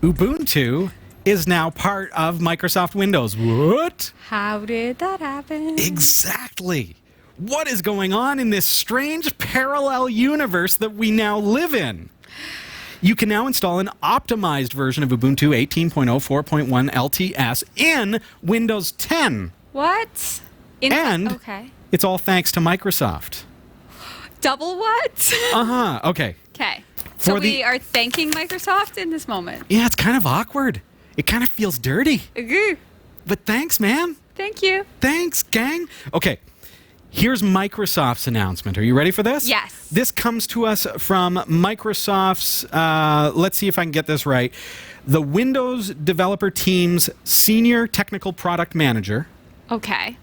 Ubuntu is now part of Microsoft Windows. What? How did that happen? Exactly. What is going on in this strange parallel universe that we now live in? You can now install an optimized version of Ubuntu 18.04.1 LTS in Windows 10. What? Okay. It's all thanks to Microsoft. Double what? Okay. Okay. So we are thanking Microsoft in this moment. Yeah, it's kind of awkward. It kind of feels dirty. Agree. But thanks, man. Thank you. Thanks, gang. Okay. Here's Microsoft's announcement. Are you ready for this? Yes. This comes to us from Microsoft's, let's see if I can get this right, the Windows Developer Team's Senior Technical Product Manager. Okay.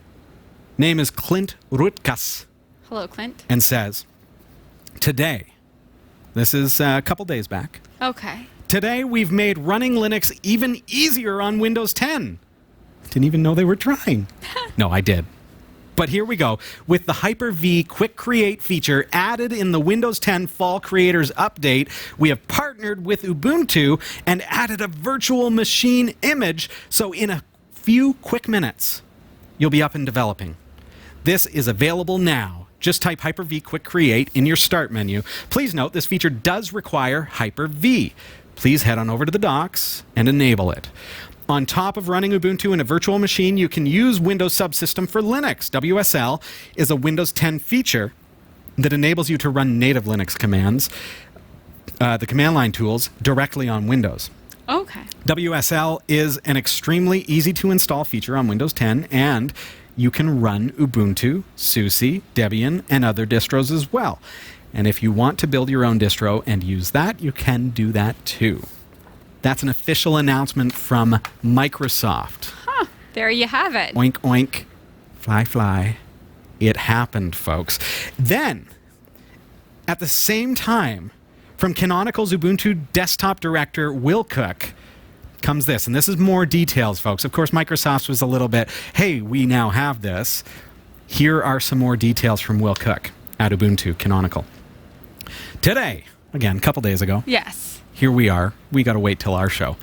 Name is Clint Rutkas. Hello, Clint. And says, today, this is a couple days back. Okay. Today, we've made running Linux even easier on Windows 10. Didn't even know they were trying. No, I did. But here we go. With the Hyper-V Quick Create feature added in the Windows 10 Fall Creators Update, we have partnered with Ubuntu and added a virtual machine image, so in a few quick minutes, you'll be up and developing. This is available now. Just type Hyper-V Quick Create in your Start menu. Please note this feature does require Hyper-V. Please head on over to the docs and enable it. On top of running Ubuntu in a virtual machine, you can use Windows Subsystem for Linux. WSL is a Windows 10 feature that enables you to run native Linux commands, the command line tools, directly on Windows. Okay. WSL is an extremely easy to install feature on Windows 10, and you can run Ubuntu, SUSE, Debian, and other distros as well. And if you want to build your own distro and use that, you can do that too. That's an official announcement from Microsoft. Huh. There you have it. Oink, oink. Fly, fly. It happened, folks. Then, at the same time, from Canonical's Ubuntu desktop director, Will Cook, comes this. And this is more details, folks. Of course, Microsoft's was a little bit, hey, we now have this. Here are some more details from Will Cook at Ubuntu Canonical. Today, again, a couple days ago. Yes. Here we are. We got to wait till our show.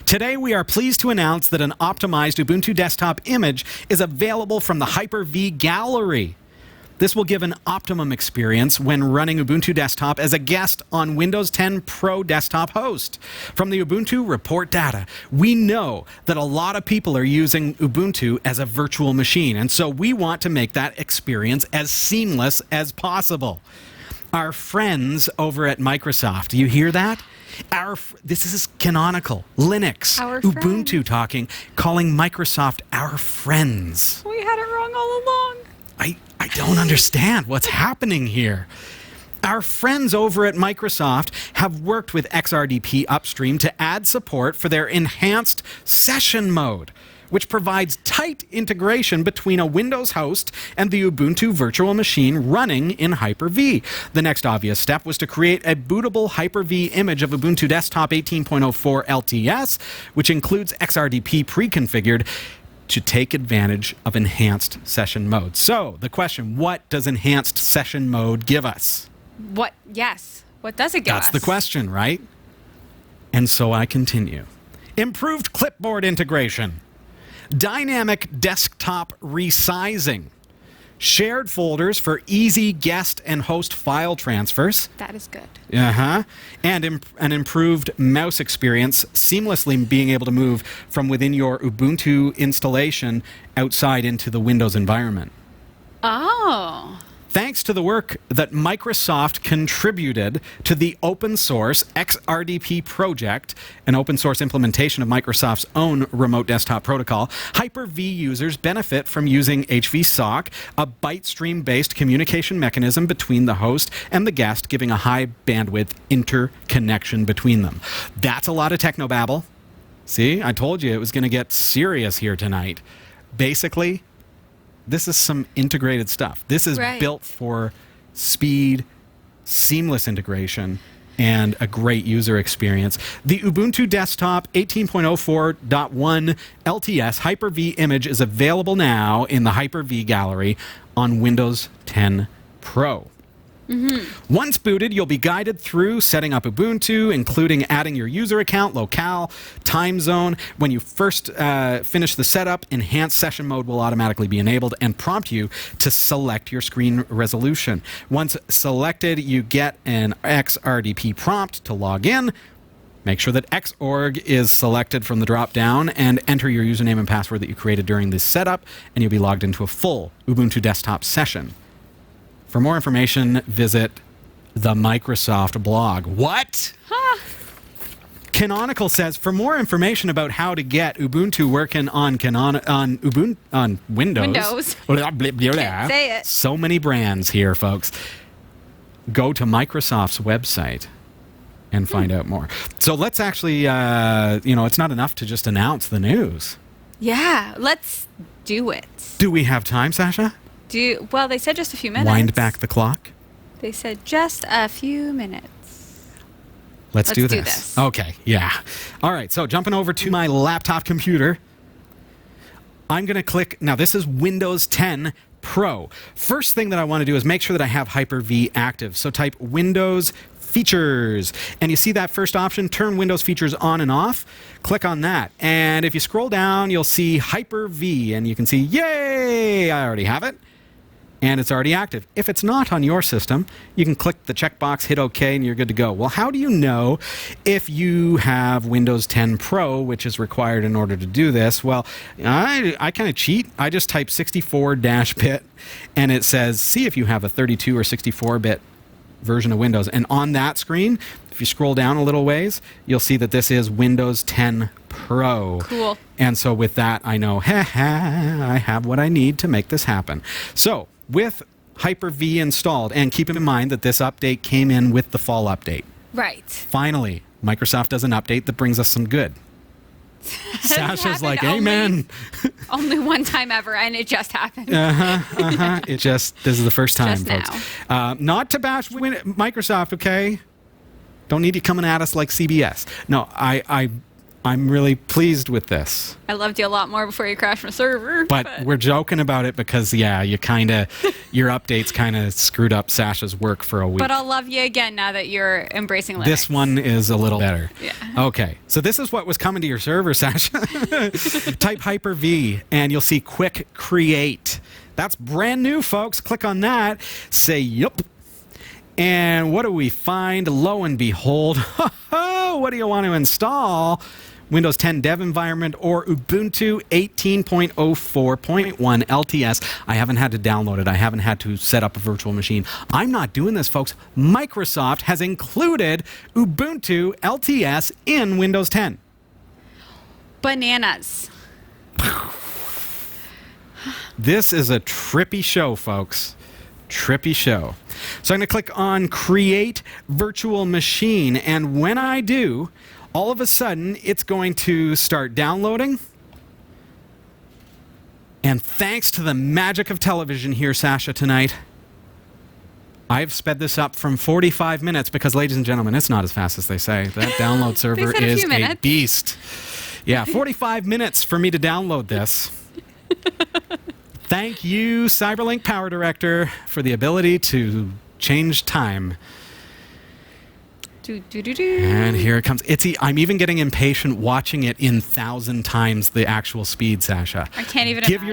Today, we are pleased to announce that an optimized Ubuntu desktop image is available from the Hyper-V Gallery. This will give an optimum experience when running Ubuntu desktop as a guest on Windows 10 Pro desktop host. From the Ubuntu report data, we know that a lot of people are using Ubuntu as a virtual machine, and so we want to make that experience as seamless as our friends over at Microsoft. Do you hear that? This is Canonical, Linux, Ubuntu talking, calling Microsoft our friends. We had it wrong all along. I don't understand what's happening here. Our friends over at Microsoft have worked with XRDP Upstream to add support for their Enhanced Session Mode, which provides tight integration between a Windows host and the Ubuntu virtual machine running in Hyper-V. The next obvious step was to create a bootable Hyper-V image of Ubuntu Desktop 18.04 LTS, which includes XRDP pre-configured to take advantage of Enhanced Session Mode. So, the question, what does Enhanced Session Mode give us? What? Yes. What does it give us? That's the question, right? And so I continue. Improved clipboard integration. Dynamic desktop resizing. Shared folders for easy guest and host file transfers. That is good. And an improved mouse experience, seamlessly being able to move from within your Ubuntu installation outside into the Windows environment. Oh. Thanks to the work that Microsoft contributed to the open source XRDP project, an open source implementation of Microsoft's own remote desktop protocol, Hyper-V users benefit from using HVSOC, a byte stream-based communication mechanism between the host and the guest, giving a high bandwidth interconnection between them. That's a lot of technobabble. See, I told you it was going to get serious here tonight. Basically, this is some integrated stuff. This is built for speed, seamless integration, and a great user experience. The Ubuntu Desktop 18.04.1 LTS Hyper-V image is available now in the Hyper-V Gallery on Windows 10 Pro. Once booted, you'll be guided through setting up Ubuntu, including adding your user account, locale, time zone. When you first finish the setup, Enhanced Session Mode will automatically be enabled and prompt you to select your screen resolution. Once selected, you get an XRDP prompt to log in. Make sure that Xorg is selected from the drop-down and enter your username and password that you created during this setup, and you'll be logged into a full Ubuntu desktop session. For more information, visit the Microsoft blog. What? Huh. Canonical says, for more information about how to get Ubuntu working on Windows. Say it. So many brands here, folks. Go to Microsoft's website and find out more. So let's actually, it's not enough to just announce the news. Yeah, let's do it. Do we have time, Sasha? Well, they said just a few minutes. Wind back the clock. They said just a few minutes. Let's do this. Okay, yeah. All right, so jumping over to my laptop computer, I'm going to click. Now, this is Windows 10 Pro. First thing that I want to do is make sure that I have Hyper-V active. So type Windows Features. And you see that first option, turn Windows Features on and off. Click on that. And if you scroll down, you'll see Hyper-V. And you can see, yay, I already have it. And it's already active. If it's not on your system, you can click the checkbox, hit OK, and you're good to go. Well, how do you know if you have Windows 10 Pro, which is required in order to do this? Well, I kind of cheat. I just type 64-bit, and it says, see if you have a 32 or 64-bit version of Windows. And on that screen, if you scroll down a little ways, you'll see that this is Windows 10 Pro. Cool. And so with that, I know, I have what I need to make this happen. So with Hyper-V installed, and keep in mind that this update came in with the fall update. Right. Finally, Microsoft does an update that brings us some good. Sasha's like, amen. Only one time ever, and it just happened. This is the first time, just folks. Not to bash Microsoft, okay? Don't need you coming at us like CBS. No, I'm really pleased with this. I loved you a lot more before you crashed my server. But we're joking about it because, yeah, your updates kind of screwed up Sasha's work for a week. But I'll love you again now that you're embracing Linux. This one is a little better. Yeah. Okay, so this is what was coming to your server, Sasha. Type Hyper-V, and you'll see Quick Create. That's brand new, folks. Click on that. Say, yup. And what do we find? Lo and behold, what do you want to install? Windows 10 Dev Environment or Ubuntu 18.04.1 LTS. I haven't had to download it. I haven't had to set up a virtual machine. I'm not doing this, folks. Microsoft has included Ubuntu LTS in Windows 10. Bananas. This is a trippy show, folks. Trippy show. So I'm going to click on Create Virtual Machine, and when I do, all of a sudden, it's going to start downloading. And thanks to the magic of television here, Sasha, tonight, I've sped this up from 45 minutes because, ladies and gentlemen, it's not as fast as they say. That download server is a beast. Yeah, 45 minutes for me to download this. Thank you, Cyberlink Power Director, for the ability to change time. And here it comes. I'm even getting impatient watching it in 1,000 times the actual speed, Sasha. I can't even give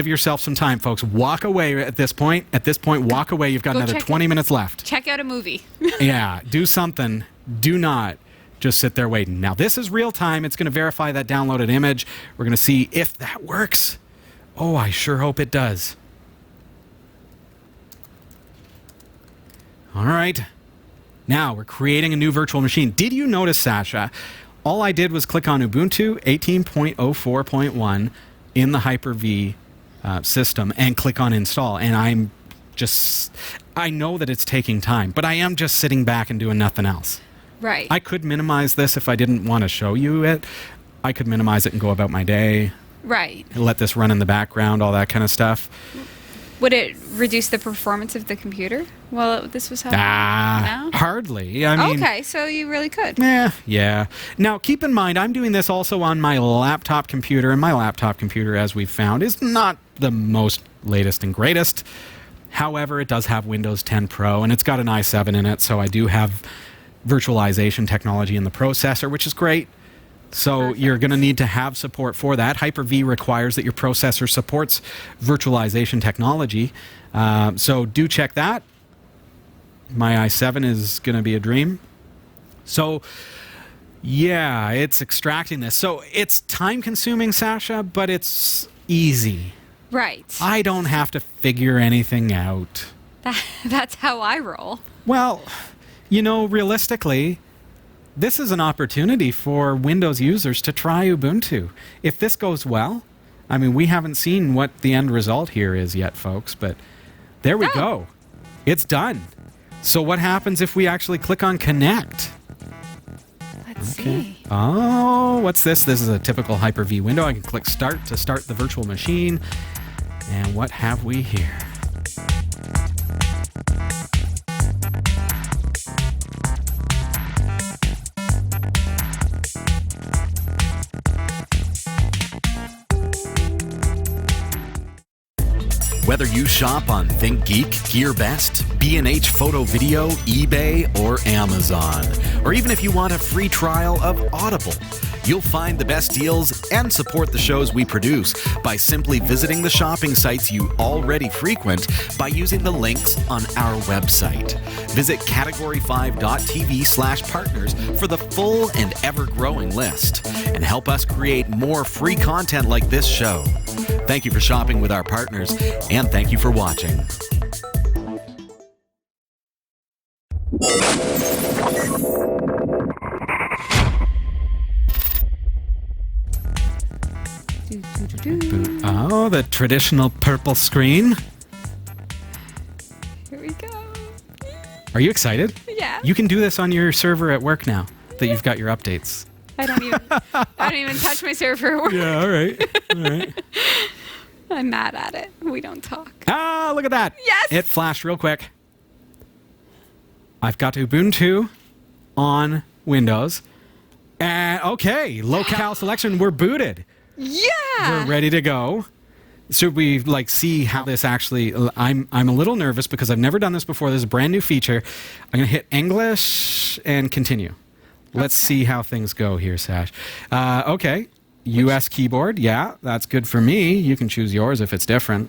yourself some time, folks. Walk away at this point. At this point, walk away. You've got another 20 minutes left. Check out a movie. Yeah, do something. Do not just sit there waiting. Now, this is real time. It's going to verify that downloaded image. We're going to see if that works. Oh, I sure hope it does. All right. Now, we're creating a new virtual machine. Did you notice, Sasha, all I did was click on Ubuntu 18.04.1 in the Hyper-V system and click on install. And I know that it's taking time, but I am just sitting back and doing nothing else. Right. I could minimize this if I didn't want to show you it. I could minimize it and go about my day. Right. Let this run in the background, all that kind of stuff. Would it reduce the performance of the computer while this was happening? No? Hardly. I mean, okay, so you really could. Yeah. Now, keep in mind, I'm doing this also on my laptop computer, and my laptop computer, as we've found, is not the most latest and greatest. However, it does have Windows 10 Pro, and it's got an i7 in it, so I do have virtualization technology in the processor, which is great. So Perfect. You're going to need to have support for that. Hyper-V requires that your processor supports virtualization technology. So do check that. My i7 is going to be a dream. So, yeah, it's extracting this. So it's time-consuming, Sasha, but it's easy. Right. I don't have to figure anything out. That's how I roll. Well, realistically, this is an opportunity for Windows users to try Ubuntu. If this goes well, I mean, we haven't seen what the end result here is yet, folks, but there we go. It's done. So what happens if we actually click on Connect? Let's see. Oh, what's this? This is a typical Hyper-V window. I can click Start to start the virtual machine. And what have we here? Whether you shop on ThinkGeek, GearBest, B&H Photo Video, eBay, or Amazon, or even if you want a free trial of Audible, you'll find the best deals and support the shows we produce by simply visiting the shopping sites you already frequent by using the links on our website. Visit category5.tv/partners for the full and ever-growing list, and help us create more free content like this show. Thank you for shopping with our partners, and thank you for watching. Oh, the traditional purple screen. Here we go. Are you excited? Yeah. You can do this on your server at work now that you've got your updates. I don't even touch my server at work. Yeah, all right. All right. I'm mad at it. We don't talk. Ah, look at that. Yes. It flashed real quick. I've got Ubuntu on Windows. And okay, locale selection, we're booted. Yeah. We're ready to go. Should we see how this actually? I'm a little nervous because I've never done this before. This is a brand new feature. I'm going to hit English and continue. Let's see how things go here, Sash. Okay, US keyboard. Yeah, that's good for me. You can choose yours if it's different.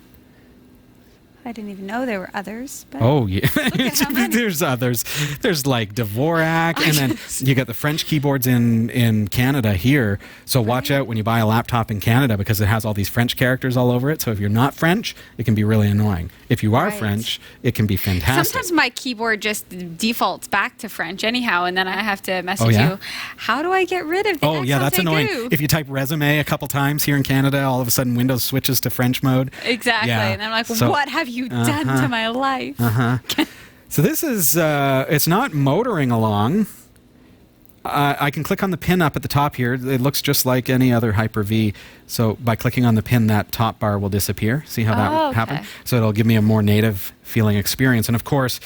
I didn't even know there were others. But Oh, yeah. Look at how many. There's others. There's like Dvorak, and then you get the French keyboards in Canada here. So watch out when you buy a laptop in Canada because it has all these French characters all over it. So if you're not French, it can be really annoying. If you are Right. French, it can be fantastic. Sometimes my keyboard just defaults back to French anyhow, and then I have to message yeah? you. How do I get rid of the Oh, yeah, that's annoying. XLT? If you type resume a couple times here in Canada, all of a sudden Windows switches to French mode. Exactly. Yeah. And I'm like, So- what have you done to my life? So this is, it's not motoring along. I can click on the pin up at the top here. It looks just like any other Hyper-V. So by clicking on the pin, that top bar will disappear. See how that okay. happened? So it'll give me a more native feeling experience. And of course,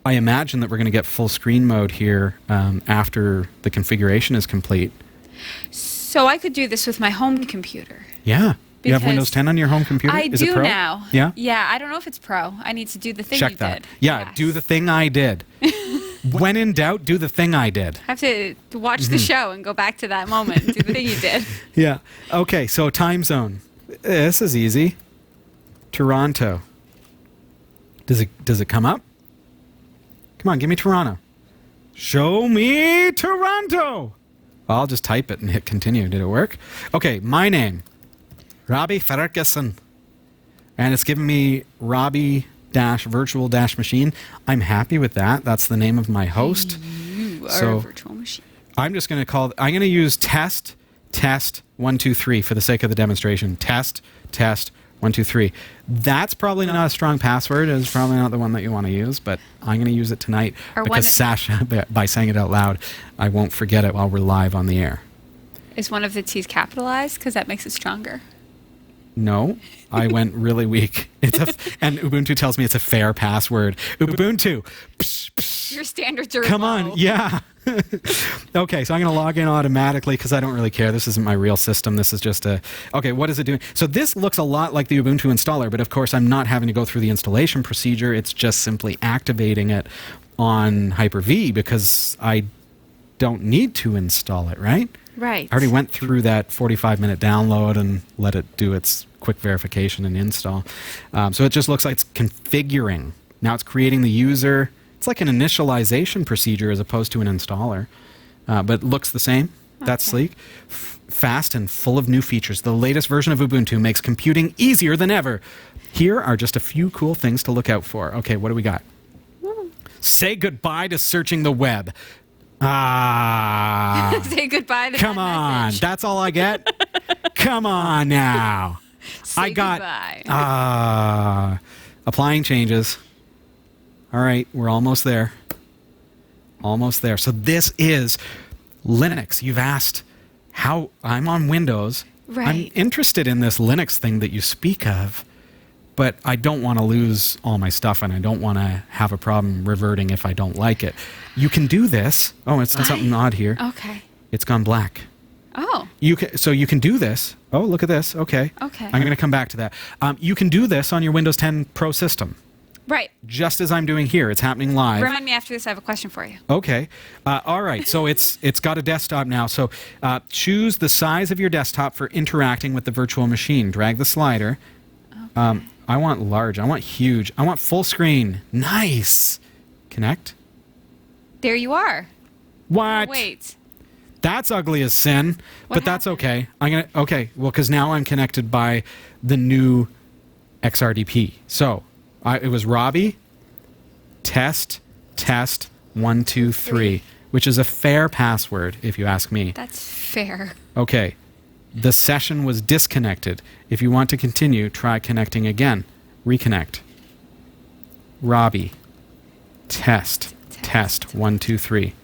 I imagine that we're going to get full screen mode here after the configuration is complete. So I could do this with my home computer. Yeah. You have Because Windows 10 on your home computer? I Is it do Pro? now. Yeah? Yeah, I don't know if it's Pro. I need to do the thing Check you that. did. Yeah, Yes. do the thing I did. When in doubt, do the thing I did. I have to watch the show and go back to that moment and do the thing you did. Yeah. Okay, so time zone. This is easy. Toronto. Does it come up? Come on, give me Toronto. Show me Toronto. Well, I'll just type it and hit continue. Did it work? Okay, my name. Robbie Ferguson. And it's giving me Robbie-virtual-machine. I'm happy with that. That's the name of my host. You are So- a virtual machine. I'm just going to use test 1 2 3 for the sake of the demonstration. Test 1 2 3. That's probably not a strong password. It's probably not the one that you want to use, but I'm going to use it tonight Or because one- Sasha, by saying it out loud, I won't forget it while we're live on the air. Is one of the T's capitalized? Because that makes it stronger. No, I went really weak. And Ubuntu tells me it's a fair password. Ubuntu. Psh, psh. Your standards are Come low. on. Yeah. Okay, so I'm going to log in automatically because I don't really care. This isn't my real system. This is just a... Okay, what is it doing? So this looks a lot like the Ubuntu installer, but of course I'm not having to go through the installation procedure. It's just simply activating it on Hyper-V because I don't need to install it, right? Right. I already went through that 45-minute download and let it do its quick verification and install. So it just looks like it's configuring. Now it's creating the user. It's like an initialization procedure as opposed to an installer. But it looks the same. That's sleek. Fast and full of new features. The latest version of Ubuntu makes computing easier than ever. Here are just a few cool things to look out for. Okay, what do we got? Say goodbye to searching the web. Say goodbye to Come that on. message. That's all I get? Come on now. Say I got goodbye. applying changes. All right, we're almost there. Almost there. So this is Linux. You've asked how I'm on Windows. Right. I'm interested in this Linux thing that you speak of, but I don't want to lose all my stuff and I don't want to have a problem reverting if I don't like it. You can do this. Oh, it's done something odd here. Okay. It's gone black. Oh. So you can do this. Oh, look at this. Okay. Okay. I'm going to come back to that. You can do this on your Windows 10 Pro system, Right. just as I'm doing here. It's happening live. Remind me after this. I have a question for you. Okay. All right. So it's got a desktop now. So choose the size of your desktop for interacting with the virtual machine. Drag the slider. Okay. I want large. I want huge. I want full screen. Nice. Connect. There you are. What? Wait. That's ugly as sin, What but that's happened? okay. Okay. Well, because now I'm connected by the new XRDP. So it was Robbie, test 1 2 3, which is a fair password if you ask me. That's fair. Okay. The session was disconnected. If you want to continue, try connecting again. Reconnect. Robbie, test 1 2 3.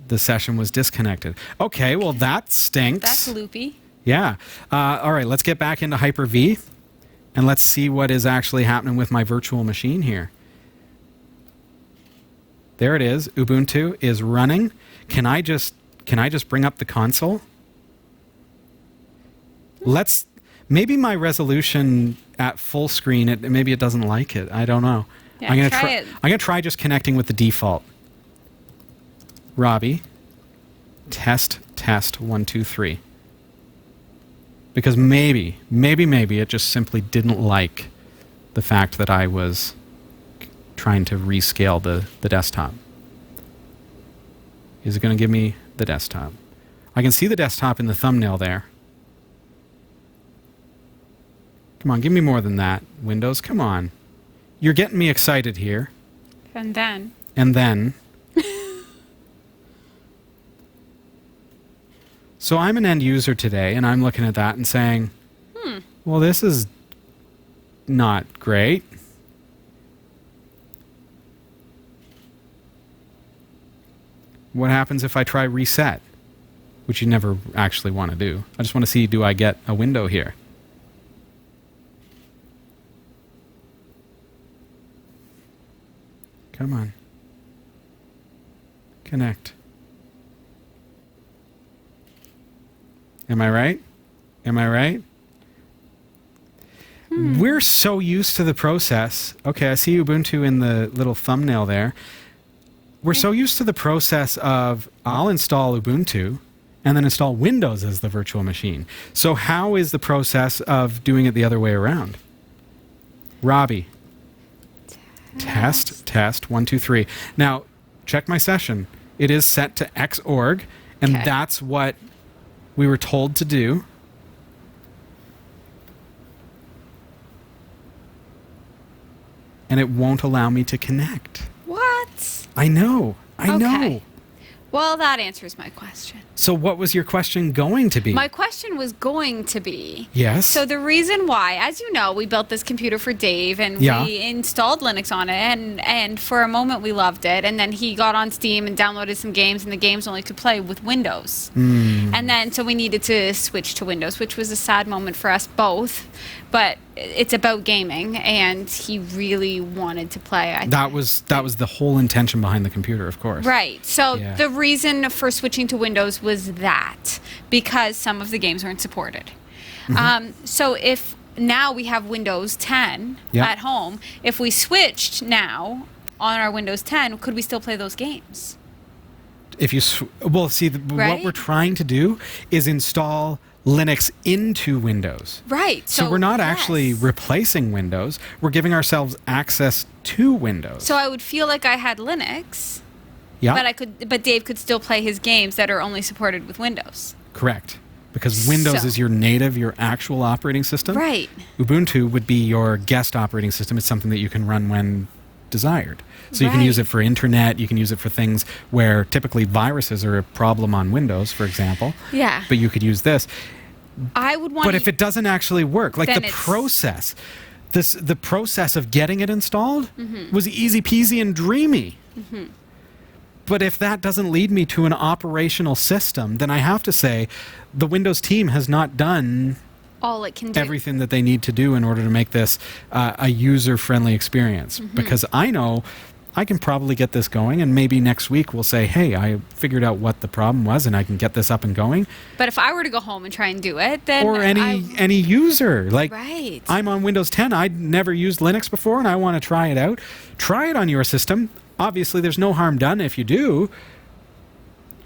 The session was disconnected. Okay, well that stinks. That's loopy. Yeah. All right, let's get back into Hyper-V and let's see what is actually happening with my virtual machine here. There it is. Ubuntu is running. Can I just bring up the console? Maybe my resolution at full screen, maybe it doesn't like it. I don't know. Yeah, I'm gonna try it. I'm gonna try just connecting with the default. Robbie, test 1 2 3. Because maybe it just simply didn't like the fact that I was trying to rescale the desktop. Is it going to give me the desktop? I can see the desktop in the thumbnail there. Come on, give me more than that. Windows, come on. You're getting me excited here. And then. And then... So I'm an end user today, and I'm looking at that and saying, well, this is not great. What happens if I try reset? Which you never actually want to do. I just want to see, do I get a window here? Come on. Connect. Am I right? Am I right? We're so used to the process. Okay, I see Ubuntu in the little thumbnail there. We're so used to the process of I'll install Ubuntu and then install Windows as the virtual machine. So how is the process of doing it the other way around? Robbie. Test 1 2 3. Now, check my session. It is set to Xorg, and Okay. that's what we were told to do. And it won't allow me to connect. What? I know. I know. Okay. Well, that answers my question. So what was your question going to be? My question was going to be... Yes? So the reason why, as you know, we built this computer for Dave, and Yeah. we installed Linux on it, and for a moment we loved it, and then he got on Steam and downloaded some games, and the games only could play with Windows. And then, so we needed to switch to Windows, which was a sad moment for us both, but it's about gaming, and he really wanted to play. That was the whole intention behind the computer, of course. Right. So Yeah. the reason for switching to Windows was that, because some of the games weren't supported. So if now we have Windows 10 Yeah. at home, if we switched now on our Windows 10, could we still play those games? If you what Right? we're trying to do is install Linux into Windows. Right. So we're not actually yes. replacing Windows. We're giving ourselves access to Windows. So I would feel like I had Linux, yeah, but Dave could still play his games that are only supported with Windows. correct. Because Windows So- is your native, your actual operating system. Right. Ubuntu would be your guest operating system. It's something that you can run when desired. So you can use Right. it for internet. You can use it for things where typically viruses are a problem on Windows, for example. Yeah. But you could use this. I would want But if it doesn't actually work, like Then the it's- process, the process of getting it installed Mm-hmm. was easy peasy and dreamy. But if that doesn't lead me to an operational system, then I have to say the Windows team has not done all it can do. everything that they need to do in order to make this a user-friendly experience. Mm-hmm. Because I know I can probably get this going, and maybe next week we'll say, hey, I figured out what the problem was, and I can get this up and going. But if I were to go home and try and do it, then Or any user. Like, Right. I'm on Windows 10. I'd never used Linux before, and I want to try it out. Try it on your system. Obviously, there's no harm done if you do.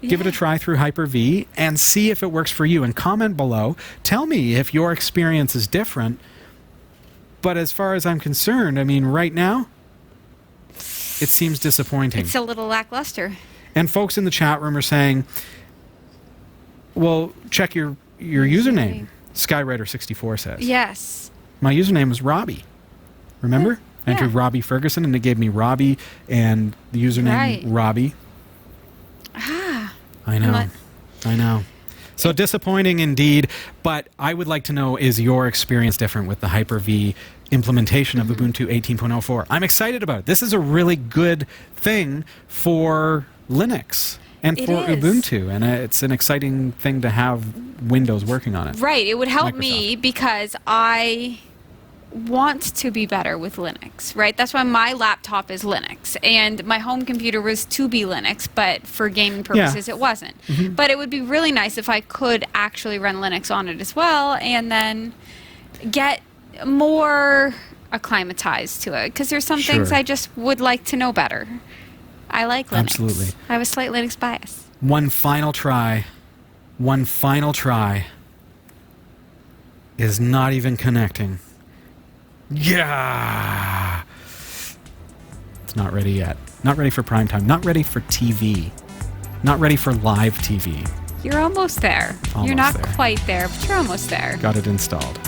Give it a try through Hyper-V and see if it works for you. And comment below. Tell me if your experience is different. But as far as I'm concerned, I mean, right now, it seems disappointing. It's a little lackluster. And folks in the chat room are saying, well, check your username. Skywriter64 says. Yes. My username was Robbie. Remember? I entered Yeah. Robbie Ferguson, and it gave me Robbie and the username Right. Robbie. I know. What? I know. So disappointing indeed, but I would like to know, is your experience different with the Hyper-V implementation of Ubuntu 18.04? I'm excited about it. This is a really good thing for Linux and It for is. Ubuntu, and it's an exciting thing to have Windows working on it. Right. It would help Microsoft. me because I want to be better with Linux, right? That's why my laptop is Linux, and my home computer was to be Linux, but for gaming purposes it wasn't. But it would be really nice if I could actually run Linux on it as well, and then get more acclimatized to it, because there's some things Sure. I just would like to know better. I like Linux. Absolutely. I have a slight Linux bias. One final try is not even connecting. Yeah! It's not ready yet. Not ready for prime time. Not ready for TV. Not ready for live TV. You're almost there. Almost You're not there. quite there, but you're almost there. Got it installed.